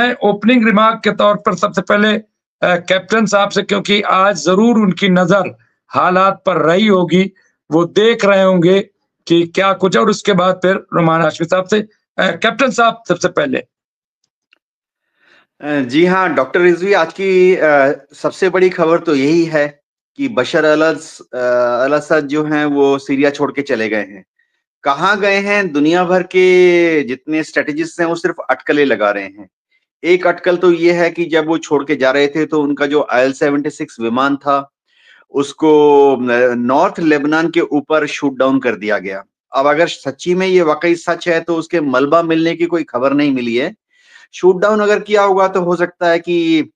मैं opening remark के तौर पर सबसे पहले कैप्टन साहब से, क्योंकि आज जरूर उनकी नजर हालात पर रही होगी, वो देख रहे होंगे कि क्या कुछ, और उसके बाद फिर रुमान हाशमी साहब से। कैप्टन साहब सबसे पहले। जी हाँ, डॉक्टर रिजवी, आज की सबसे बड़ी खबर तो यही है कि बशर अल असद जो हैं वो सीरिया छोड़ के चले गए हैं। कहाँ गए हैं? दुनिया भर के जितने स्ट्रेटेजिस्ट हैं वो सिर्फ अटकलें लगा रहे हैं। एक अटकल तो ये है कि जब वो छोड़ के जा रहे थे तो उनका जो IL-76 विमान था उसको नॉर्थ लेबनान के ऊपर शूट डाउन कर दिया गया। अब अगर सच्ची में ये वाकई सच है तो उसके मलबा मिलने की कोई खबर नहीं मिली है। शूट डाउन अगर किया होगा तो हो सकता है कि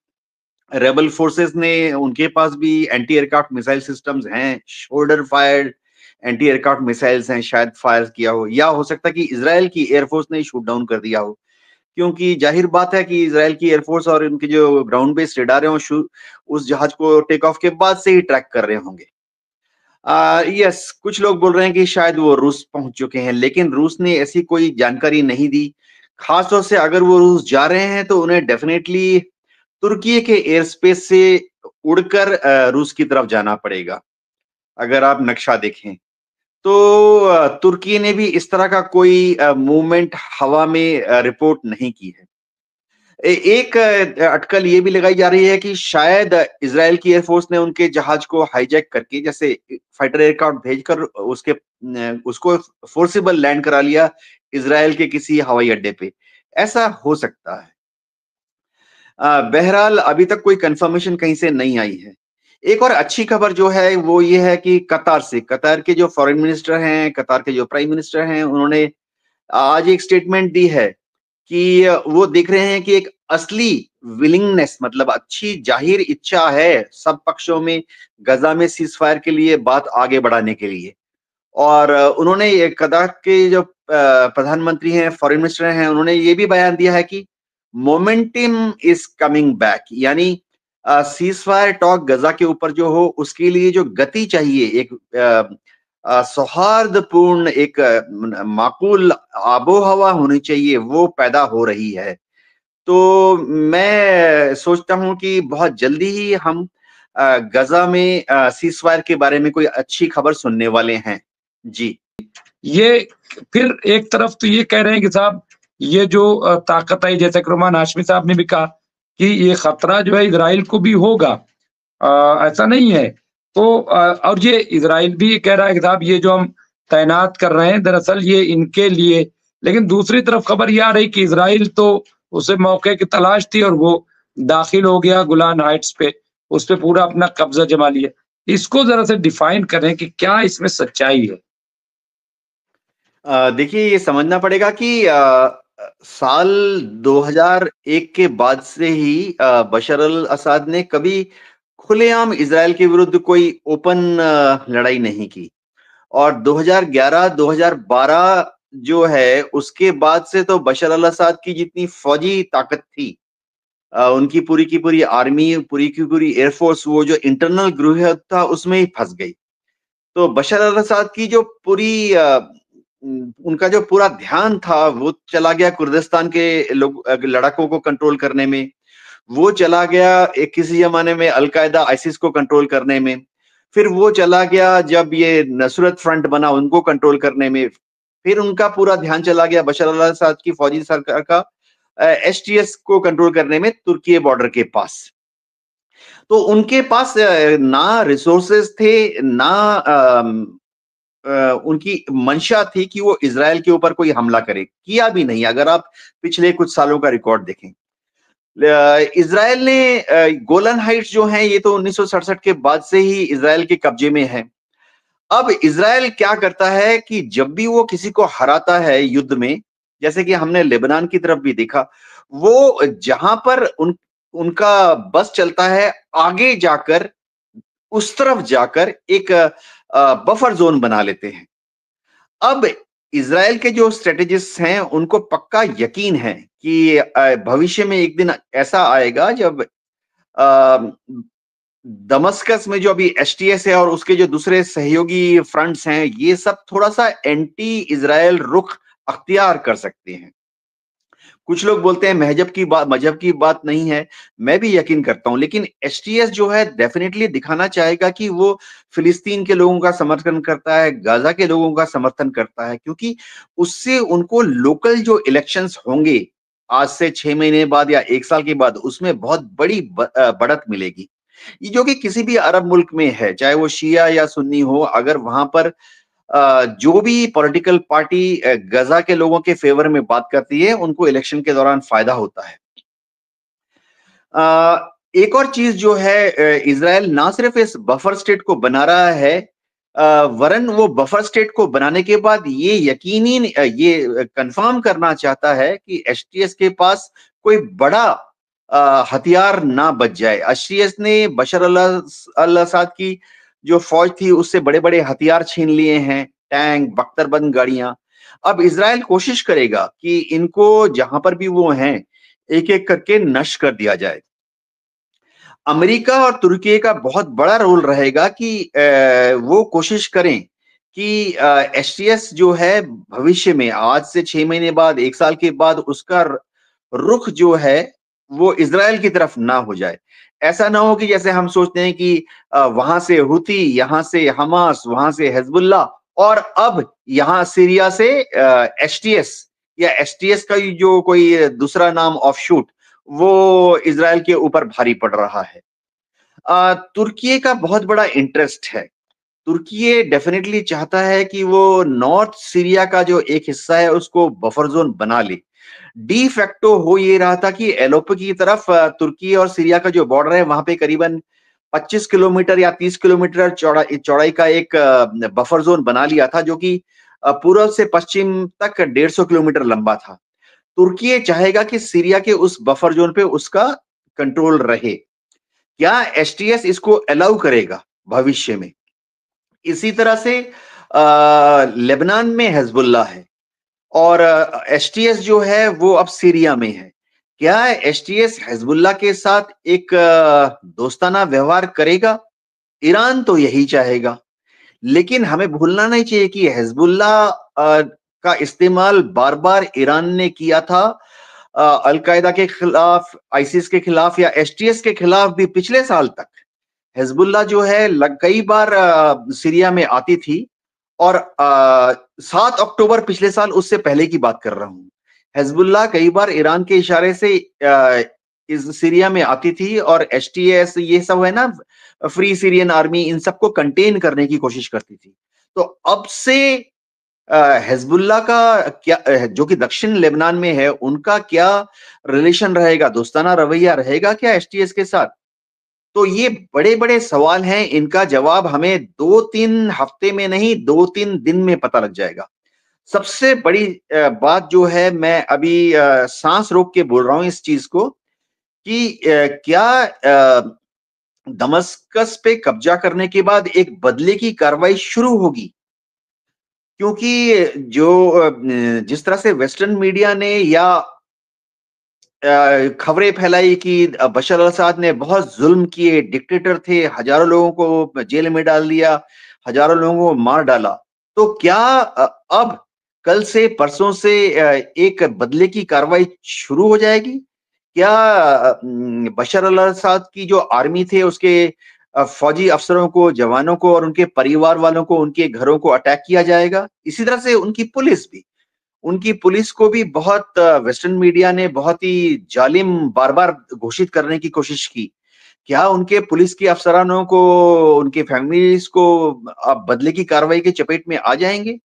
रेबल फोर्सेस ने, उनके पास भी एंटी एयरक्राफ्ट मिसाइल सिस्टम्स हैं, shoulder fired anti aircraft missiles हैं, शायद फायर किया हो, या हो सकता है कि इजराइल की एयरफोर्स ने शूट डाउन कर दिया हो, क्योंकि जाहिर बात है कि इजराइल की एयरफोर्स और उनके जो ग्राउंड बेस्ड रेडार हैं उस जहाज को टेक ऑफ के बाद से ही ट्रैक कर रहे होंगे। यस, कुछ लोग बोल रहे हैं कि शायद वो रूस पहुंच चुके हैं, लेकिन रूस ने ऐसी कोई जानकारी नहीं दी। खासतौर से अगर वो रूस जा रहे हैं तो उन्हें डेफिनेटली तुर्की के एयर स्पेस से उड़कर रूस की तरफ जाना पड़ेगा। अगर आप नक्शा देखें तो तुर्की ने भी इस तरह का कोई मूवमेंट हवा में रिपोर्ट नहीं की है। एक अटकल ये भी लगाई जा रही है कि शायद इजराइल की एयरफोर्स ने उनके जहाज को हाईजैक करके, जैसे फाइटर एयरक्राफ्ट भेजकर उसको फोर्सिबल लैंड करा लिया इजराइल के किसी हवाई अड्डे पे। ऐसा हो सकता है। बहरहाल अभी तक कोई कंफर्मेशन कहीं से नहीं आई है। एक और अच्छी खबर जो है वो ये है कि कतार के जो फॉरेन मिनिस्टर हैं, कतार के जो प्राइम मिनिस्टर हैं, उन्होंने आज एक स्टेटमेंट दी है कि वो देख रहे हैं कि एक असली विलिंगनेस, मतलब अच्छी जाहिर इच्छा है सब पक्षों में गजा में सीज फायर के लिए बात आगे बढ़ाने के लिए। और उन्होंने कतार के जो प्रधानमंत्री हैं, फॉरेन मिनिस्टर हैं, उन्होंने ये भी बयान दिया है कि मोमेंटम इज कमिंग बैक, यानी सीज फायर टॉक गजा के ऊपर जो हो उसके लिए जो गति चाहिए, एक सौहार्दपूर्ण, एक माकूल आबो हवा होनी चाहिए, वो पैदा हो रही है। तो मैं सोचता हूं कि बहुत जल्दी ही हम गजा में सीज फायर के बारे में कोई अच्छी खबर सुनने वाले हैं। जी, ये फिर एक तरफ तो ये कह रहे हैं कि साहब ये जो ताकत आई, जैसे कि रुमान हाशमी साहब ने भी कहा कि ये खतरा जो है इजराइल को भी होगा, ऐसा नहीं है। तो और ये इजराइल भी कह रहा है कि साहब ये जो हम तैनात कर रहे हैं दरअसल ये इनके लिए, लेकिन दूसरी तरफ खबर ये आ रही कि इजराइल तो उसे मौके की तलाश थी और वो दाखिल हो गया गोलान हाइट्स पे, उस पे पूरा अपना कब्जा जमा लिया। इसको जरा से डिफाइन करें कि क्या इसमें सच्चाई है। देखिए, ये समझना पड़ेगा कि साल 2001 के बाद से ही बशर अल असद ने कभी खुलेआम इजराइल के विरुद्ध कोई ओपन लड़ाई नहीं की। और 2011-2012 जो है उसके बाद से तो बशर अल असद की जितनी फौजी ताकत थी, उनकी पूरी की पूरी आर्मी, पूरी की पूरी एयरफोर्स, वो जो इंटरनल ग्रुप था उसमें ही फंस गई। तो बशर अल असद की जो पूरी उनका जो पूरा ध्यान था वो चला गया कुर्दिस्तान के लड़ाकों को कंट्रोल करने में, वो चला गया एक किसी जमाने में अलकायदा आईसिस को कंट्रोल करने में, फिर वो चला गया जब ये नुसरत फ्रंट बना उनको कंट्रोल करने में, फिर उनका पूरा ध्यान चला गया बशर अल असद की फौजी सरकार का एसटीएस को कंट्रोल करने में तुर्की बॉर्डर के पास। तो उनके पास ना रिसोर्सेज थे, ना उनकी मंशा थी कि वो इजराइल के ऊपर कोई हमला करे, किया भी नहीं। अगर आप पिछले कुछ सालों का रिकॉर्ड देखें, इजराइल ने गोलन हाइट्स जो हैं ये तो 1967 के बाद से ही इजराइल के कब्जे में है। अब इजराइल क्या करता है कि जब भी वो किसी को हराता है युद्ध में, जैसे कि हमने लेबनान की तरफ भी देखा, वो जहां पर उनका बस चलता है, आगे जाकर उस तरफ जाकर एक बफर जोन बना लेते हैं। अब इजराइल के जो स्ट्रेटेजिस्ट हैं उनको पक्का यकीन है कि भविष्य में एक दिन ऐसा आएगा जब दमस्कस में जो अभी एसटीएस है और उसके जो दूसरे सहयोगी फ्रंट्स हैं, ये सब थोड़ा सा एंटी इजराइल रुख अख्तियार कर सकते हैं। कुछ लोग बोलते हैं मजहब की बात नहीं है, मैं भी यकीन करता हूं, लेकिन एचटीएस जो है डेफिनेटली दिखाना चाहेगा कि वो फिलिस्तीन के लोगों का समर्थन करता है, गाजा के लोगों का समर्थन करता है, क्योंकि उससे उनको लोकल जो इलेक्शंस होंगे आज से 6 महीने बाद या 1 साल के बाद, उसमें बहुत बड़ी बढ़त मिलेगी। ये जो कि किसी भी अरब मुल्क में है, चाहे वो शिया या सुन्नी हो, अगर वहां पर जो भी पॉलिटिकल पार्टी गजा के लोगों के फेवर में बात करती है, उनको इलेक्शन के दौरान फायदा होता है। एक और चीज जो है, इजराइल ना सिर्फ इस बफर स्टेट को बना रहा है, वरन वो बफर स्टेट को बनाने के बाद ये कंफर्म करना चाहता है कि एचटीएस के पास कोई बड़ा हथियार ना बच जाए। एचटीएस ने बशर अल असद की जो फौज थी उससे बड़े बड़े हथियार छीन लिए हैं, टैंक, बख्तरबंद गाड़ियां। अब इजराइल कोशिश करेगा कि इनको जहां पर भी वो हैं एक एक करके नष्ट कर दिया जाए। अमेरिका और तुर्की का बहुत बड़ा रोल रहेगा कि वो कोशिश करें कि एचटीएस जो है भविष्य में आज से 6 महीने बाद, 1 साल के बाद, उसका रुख जो है वो इजराइल की तरफ ना हो जाए। ऐसा ना हो कि जैसे हम सोचते हैं कि वहां से हुती, यहां से हमास, वहां से हिजबुल्लाह, और अब यहां सीरिया से एचटीएस, या एचटीएस का जो कोई दूसरा नाम ऑफशूट, वो इजराइल के ऊपर भारी पड़ रहा है। तुर्की का बहुत बड़ा इंटरेस्ट है। तुर्की डेफिनेटली चाहता है कि वो नॉर्थ सीरिया का जो एक हिस्सा है उसको बफर जोन बना ले। डी फैक्टो हो ये रहा था कि एलोपो की तरफ तुर्की और सीरिया का जो बॉर्डर है वहां पे करीबन 25 किलोमीटर या 30 किलोमीटर चौड़ाई का एक बफर जोन बना लिया था, जो कि पूर्व से पश्चिम तक 150 किलोमीटर लंबा था। तुर्की चाहेगा कि सीरिया के उस बफर जोन पे उसका कंट्रोल रहे। क्या एचटीएस इसको अलाउ करेगा भविष्य में? इसी तरह से लेबनान में हिजबुल्लाह है, और एचटीएस जो है वो अब सीरिया में है। क्या एचटीएस हिजबुल्लाह के साथ एक दोस्ताना व्यवहार करेगा? ईरान तो यही चाहेगा, लेकिन हमें भूलना नहीं चाहिए कि हिजबुल्लाह का इस्तेमाल बार बार ईरान ने किया था अलकायदा के खिलाफ, आईसिस के खिलाफ, या एचटीएस के खिलाफ भी। पिछले साल तक हिजबुल्लाह जो है कई बार सीरिया में आती थी, और 7 अक्टूबर पिछले साल, उससे पहले की बात कर रहा हूं, हिजबुल्लाह कई बार ईरान के इशारे से इस सीरिया में आती थी, और एचटीएस ये सब है ना, फ्री सीरियन आर्मी, इन सबको कंटेन करने की कोशिश करती थी। तो अब से हिजबुल्लाह का क्या, जो कि दक्षिण लेबनान में है, उनका क्या रिलेशन रहेगा, दोस्ताना रवैया रहेगा क्या एचटीएस के साथ? तो ये बड़े बड़े सवाल हैं, इनका जवाब हमें 2-3 हफ्ते में नहीं, 2-3 दिन में पता लग जाएगा। सबसे बड़ी बात जो है, मैं अभी सांस रोक के बोल रहा हूं इस चीज को, कि क्या दमस्कस पे कब्जा करने के बाद एक बदले की कार्रवाई शुरू होगी? क्योंकि जिस तरह से वेस्टर्न मीडिया ने या खबरें फैलाई कि बशर अल-असद ने बहुत जुल्म किए, डिक्टेटर थे, हजारों लोगों को जेल में डाल दिया, हजारों लोगों को मार डाला। तो क्या अब कल से, परसों से एक बदले की कार्रवाई शुरू हो जाएगी? क्या बशर अल-असद की जो आर्मी थे उसके फौजी अफसरों को, जवानों को और उनके परिवार वालों को, उनके घरों को अटैक किया जाएगा? इसी तरह से उनकी पुलिस को भी बहुत वेस्टर्न मीडिया ने बहुत ही जालिम बार-बार घोषित करने की कोशिश की। क्या उनके पुलिस के अफसरानों को, उनके फैमिलीज को अब बदले की कार्रवाई के चपेट में आ जाएंगे?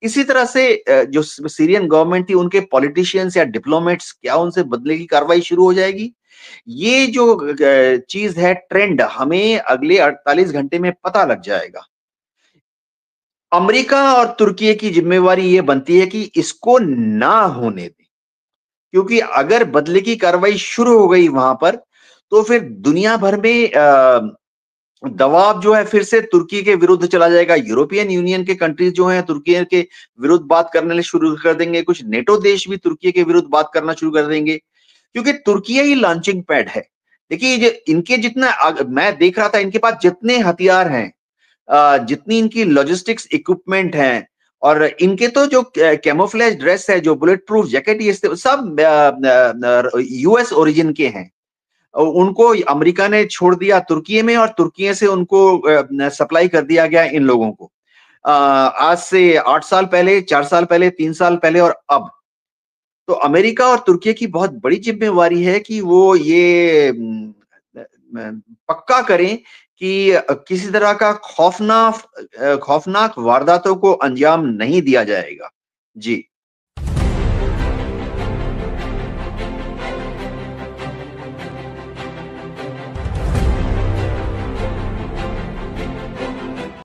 इसी तरह से जो सीरियन गवर्नमेंट थी, उनके पॉलिटिशियंस या डिप्लोमेट्स, क्या उनसे बदले की कार्रवाई शुरू हो जाएगी? ये जो चीज है, ट्रेंड, हमें अगले 48 घंटे में पता लग जाएगा। अमेरिका और तुर्की की जिम्मेवारी ये बनती है कि इसको ना होने दें, क्योंकि अगर बदले की कार्रवाई शुरू हो गई वहां पर, तो फिर दुनिया भर में दबाव जो है फिर से तुर्की के विरुद्ध चला जाएगा। यूरोपियन यूनियन के कंट्रीज जो हैं तुर्की के विरुद्ध बात करने शुरू कर देंगे। कुछ नेटो देश भी तुर्की के विरुद्ध बात करना शुरू कर देंगे, क्योंकि तुर्की ही लॉन्चिंग पैड है। देखिए, इनके जितना मैं देख रहा था, इनके पास जितने हथियार हैं, जितनी इनकी लॉजिस्टिक्स इक्विपमेंट हैं, और इनके तो जो कैमोफ्लेज ड्रेस है, जो बुलेट प्रूफ जैकेट, ये सब यूएस ओरिजिन के हैं। उनको अमेरिका ने छोड़ दिया तुर्की में, और तुर्की से उनको सप्लाई कर दिया गया इन लोगों को। आज से 8 साल पहले, 4 साल पहले, 3 साल पहले और अब। तो अमेरिका और तुर्की की बहुत बड़ी जिम्मेवारी है कि वो ये पक्का करें कि किसी तरह का खौफनाक वारदातों को अंजाम नहीं दिया जाएगा। जी।